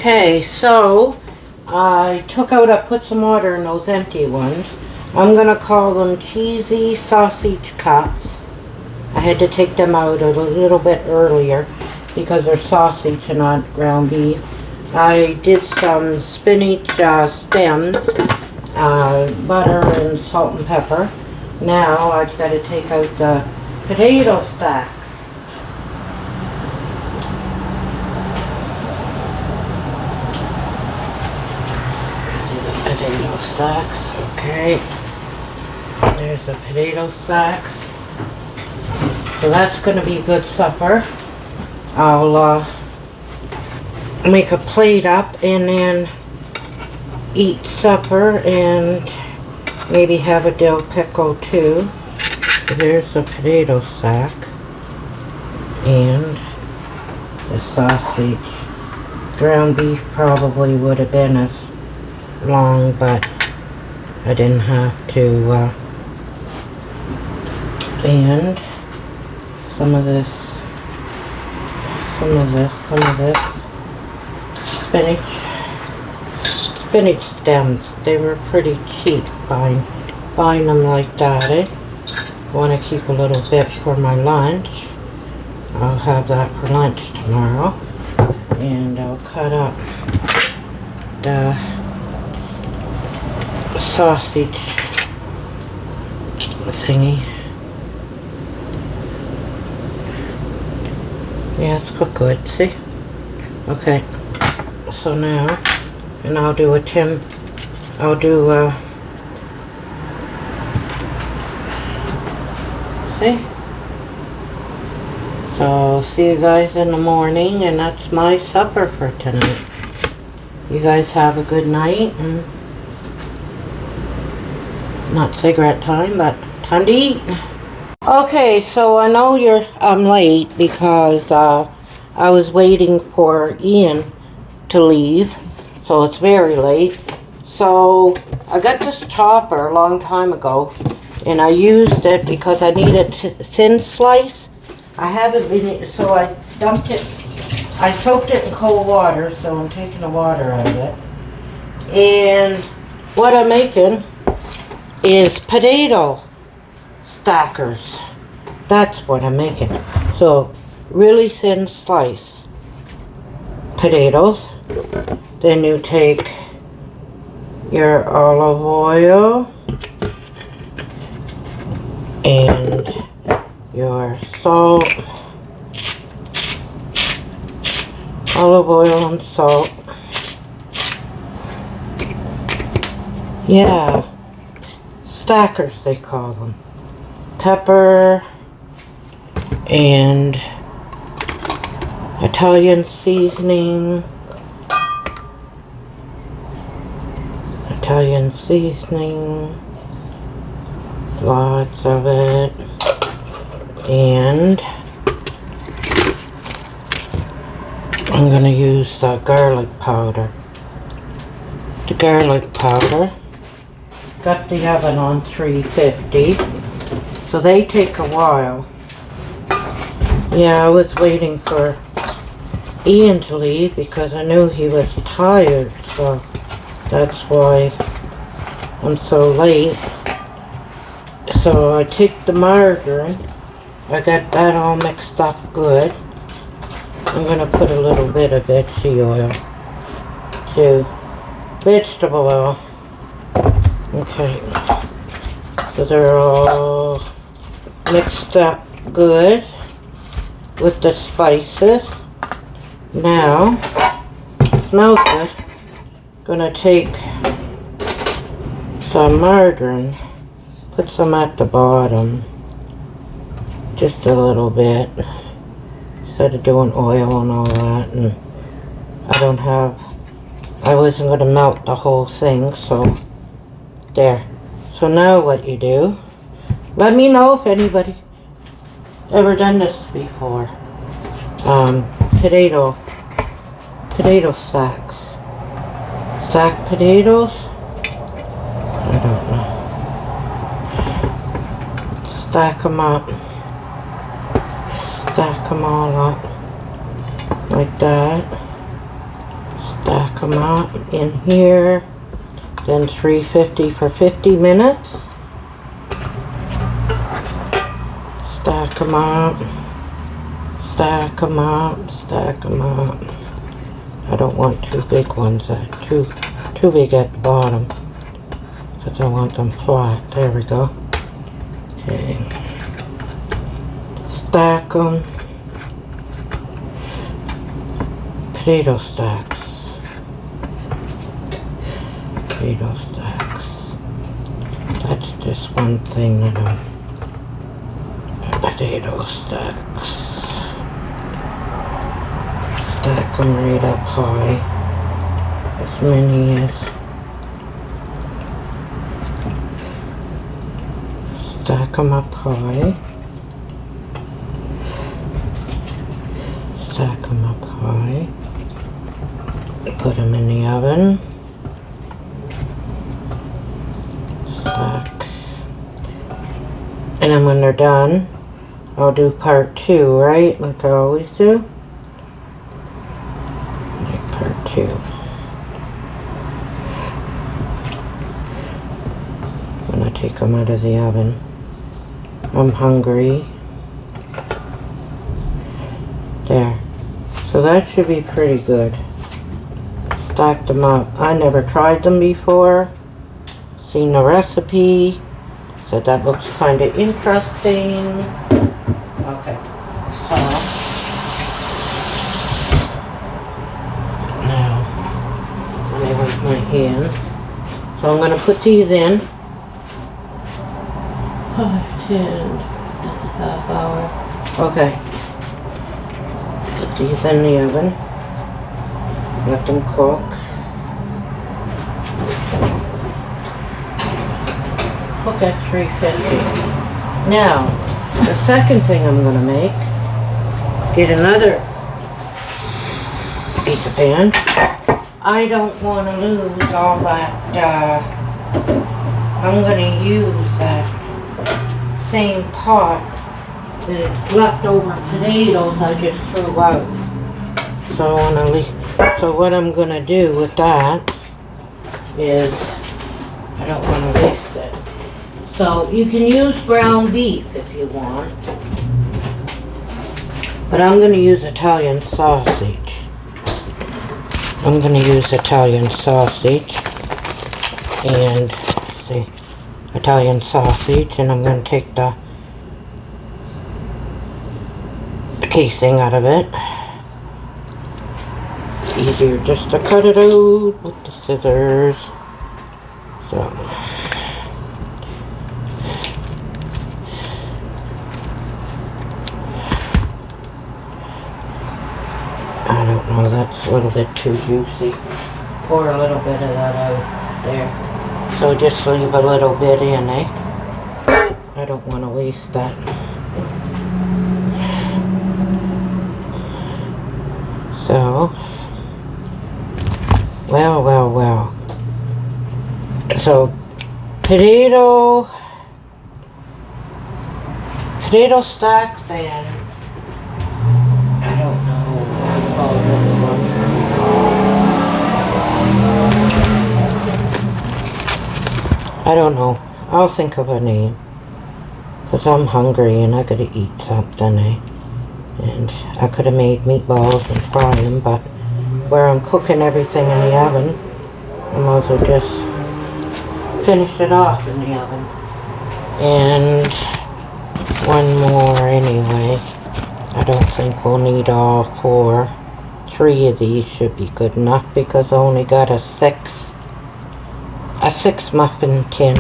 Okay, so I put some water in those empty ones. I'm gonna call them cheesy sausage cups. I had to take them out a little bit earlier because they're sausage and not ground beef. I did some spinach stems, butter and salt and pepper. Now I've got to take out the potato stacks. Potato stacks, okay. There's the potato stacks. So that's going to be a good supper. I'll make a plate up and then eat supper and maybe have a dill pickle too. There's the potato stack and the sausage. Ground beef probably would have been as long, but I didn't have to. And some of this spinach stems. They were pretty cheap buying them like that, eh? Want to keep a little bit for my lunch. I'll have that for lunch tomorrow. And I'll cut up the sausage thingy. Yeah, it's cooked good, see? Okay, so now, and I'll do see? So, I'll see you guys in the morning, and that's my supper for tonight. You guys have a good night, and not cigarette time, but time to eat. Okay, so I know I'm late because I was waiting for Ian to leave, so it's very late. So I got this chopper a long time ago, and I used it because I needed thin slice. I haven't been, so I dumped it. I soaked it in cold water, so I'm taking the water out of it. And what I'm making is potato stackers. That's what I'm making. So really thin slice potatoes. Then you take your olive oil and your salt, olive oil and salt. Yeah, stackers they call them. Pepper and Italian seasoning. Lots of it. And I'm going to use the garlic powder. Got the oven on 350. So they take a while. Yeah, I was waiting for Ian to leave because I knew he was tired. So that's why I'm so late. So I take the margarine. I got that all mixed up good. I'm going to put a little bit of vegetable oil. Okay. So they're all mixed up good with the spices. Now, smells good. Gonna take some margarine, put some at the bottom, just a little bit, instead of doing oil and all that. And I wasn't gonna melt the whole thing, so there. So now what you do, let me know if anybody ever done this before. Potato stacks. Stack potatoes. I don't know. Stack them up. Stack them all up like that. Stack them up in here. Then 350 for 50 minutes. Stack them up. Stack them up. Stack them up. I don't want too big ones. Too big at the bottom. Because I want them flat. There we go. Okay. Stack them. Potato stacks. Potato stacks. That's just one thing that I'm... Potato stacks. Stack them right up high. As many as... Stack them up high. Stack them up high. Put them in the oven. Stack. And then when they're done, I'll do part 2, right? Like I always do. Like part 2. When I take them out of the oven. I'm hungry. There. So that should be pretty good. Stacked them up. I never tried them before. Seen the recipe. Said that looks kind of interesting. Okay. So. Now. Let me wipe my hands. So I'm going to put these in. 5, 10, half hour. Okay. Put these in the oven. Let them cook. Cook at 350. Now, the second thing I'm going to make, get another pizza pan. I don't want to lose all that, I'm going to use that same pot that it's leftover potatoes I just threw out. So I want to leave. So what I'm going to do with that is, I don't want to waste it. So you can use ground beef if you want. But I'm going to use Italian sausage. I'm going to use Italian sausage. And, see, Italian sausage. And I'm going to take the casing out of it. Easier just to cut it out with the scissors. So I don't know, that's a little bit too juicy. Pour a little bit of that out there. So just leave a little bit in, eh? I don't want to waste that. So well. So, potato stacks and I don't know what to call this one. I don't know. I'll think of a name. Because I'm hungry and I gotta eat something, eh? And I could have made meatballs and fry them, but where I'm cooking everything in the oven, I might as well just finish it off in the oven. And one more anyway. I don't think we'll need all 4. 3 of these should be good enough because I only got a 6 muffin tin.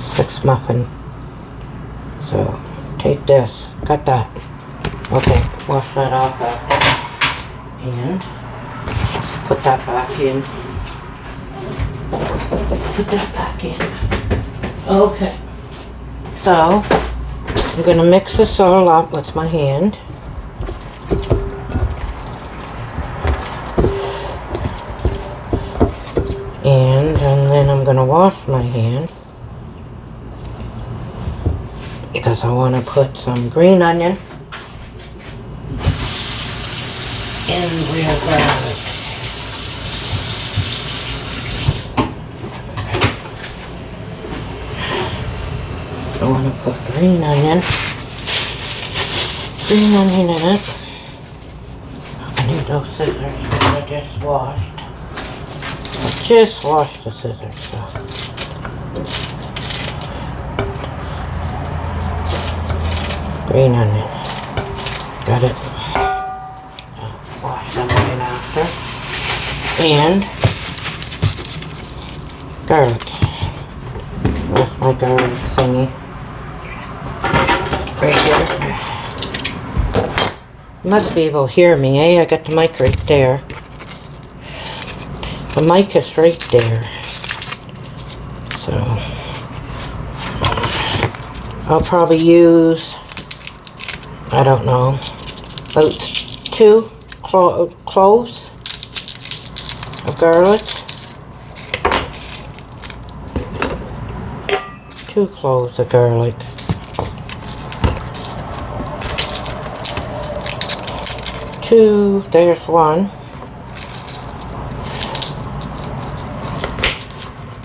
6 muffin. So take this, cut that. Okay, wash that off and put that back in. Put that back in. Okay, so I'm gonna mix this all up with my hand. And then I'm gonna wash my hand because I want to put some green onion and real garlic. green onion. Green onion in it. I need those scissors that I just washed. I just washed the scissors, so. Green onion. Got it. Wash them right after. And garlic. That's my garlic thingy. Right here. You must be able to hear me, eh? I got the mic right there. The mic is right there. So I'll probably use, I don't know, about 2 cloves of garlic. 2 cloves of garlic. 2, there's 1.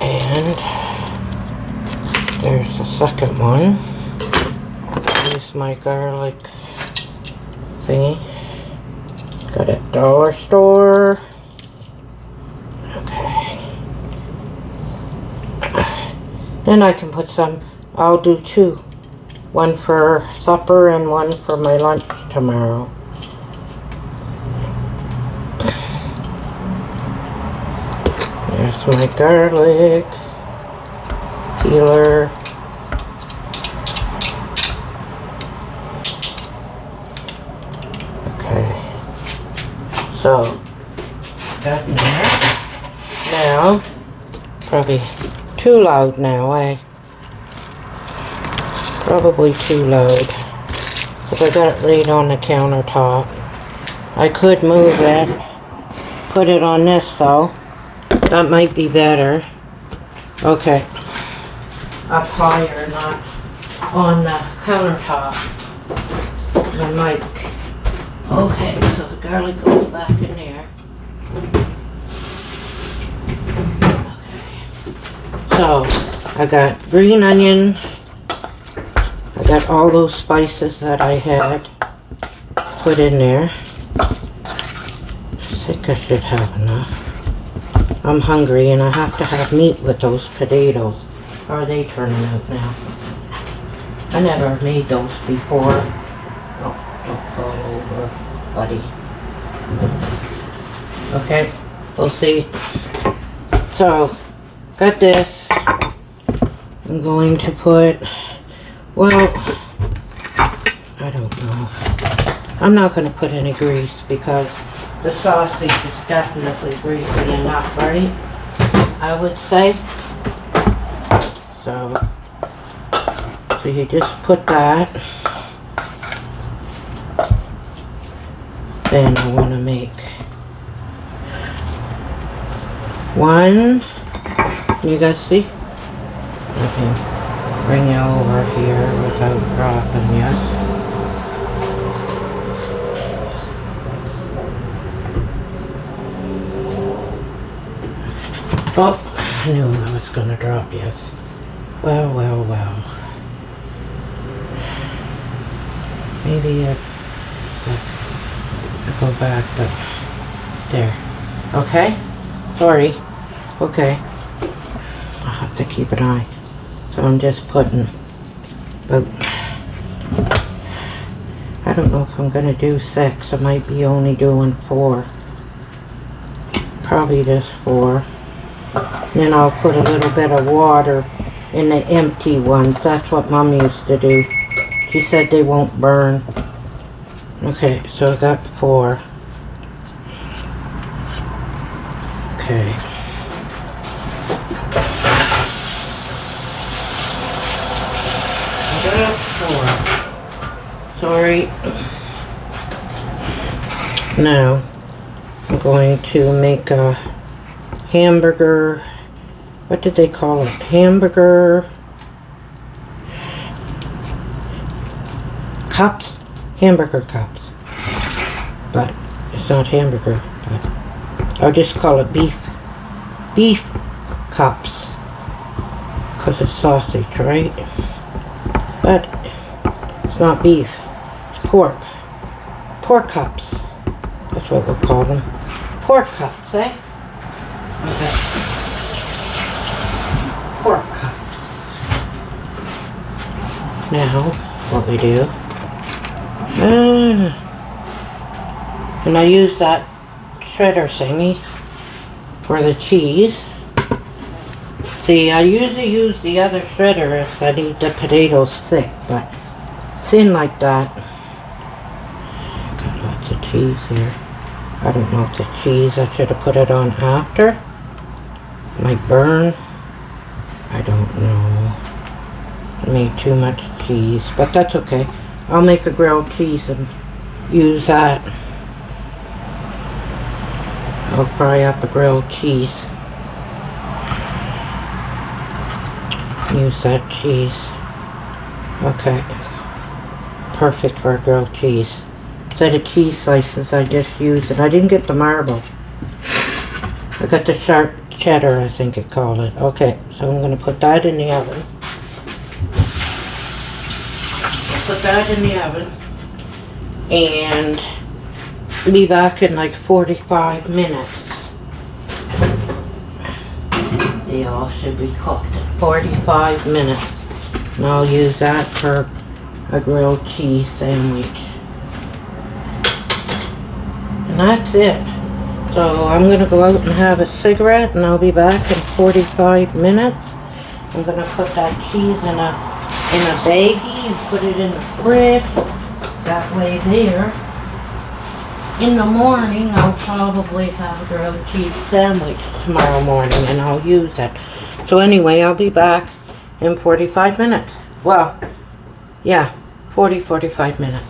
And there's the second one. Here's my garlic thingy. Got it at dollar store. Okay. Then I can put some, I'll do 2. 1 for supper and 1 for my lunch tomorrow. There's my garlic peeler. Okay. So, got in there. Now, probably too loud now, eh? Probably too loud. Because I got it right on the countertop. I could move it. Put it on this though. That might be better. Okay. Up higher, not on the countertop. The mic. Okay, so the garlic goes back in there. Okay. So, I got green onion. I got all those spices that I had put in there. I think I should have enough. I'm hungry and I have to have meat with those potatoes. How are they turning out now? I never made those before. Oh, don't fall over, buddy. Okay, we'll see. So, got this. I'm going to put, well, I don't know. I'm not going to put any grease because the sausage is definitely greasy enough, right? I would say. So you just put that. Then I want to make 1. You guys see? I can bring you over here without dropping you. Oh, I knew I was going to drop, yes. Well, well, well. Maybe I'll go back, but there. Okay? Sorry. Okay. I'll have to keep an eye. So I'm just putting about, I don't know if I'm going to do 6. I might be only doing 4. Probably just 4. Then I'll put a little bit of water in the empty ones. That's what Mom used to do. She said they won't burn. Okay, so I got 4. Okay. I got 4. Sorry. Now, I'm going to make a hamburger. What did they call it? Hamburger cups? Hamburger cups. But it's not hamburger. But I'll just call it beef cups. Because it's sausage, right? But it's not beef. It's pork. Pork cups. That's what we'll call them. Pork cups, eh? Okay. Pork cups. Now, what we do. And I use that shredder thingy for the cheese. See, I usually use the other shredder if I need the potatoes thick, but thin like that. Got lots of cheese here. I don't know if the cheese, I should have put it on after. Might burn. I don't know. I made too much cheese, but that's okay. I'll make a grilled cheese and use that. I'll fry up a grilled cheese. Use that cheese. Okay. Perfect for a grilled cheese. Instead of cheese slices, I just used it. I didn't get the marble. I got the sharp cheddar, I think it called it. Okay, so I'm going to put that in the oven. Put that in the oven. And be back in like 45 minutes. They all should be cooked in 45 minutes. And I'll use that for a grilled cheese sandwich. And that's it. So I'm going to go out and have a cigarette and I'll be back in 45 minutes. I'm going to put that cheese in a baggie and put it in the fridge. That way there. In the morning, I'll probably have a grilled cheese sandwich tomorrow morning and I'll use it. So anyway, I'll be back in 45 minutes. Well, yeah, 45 minutes.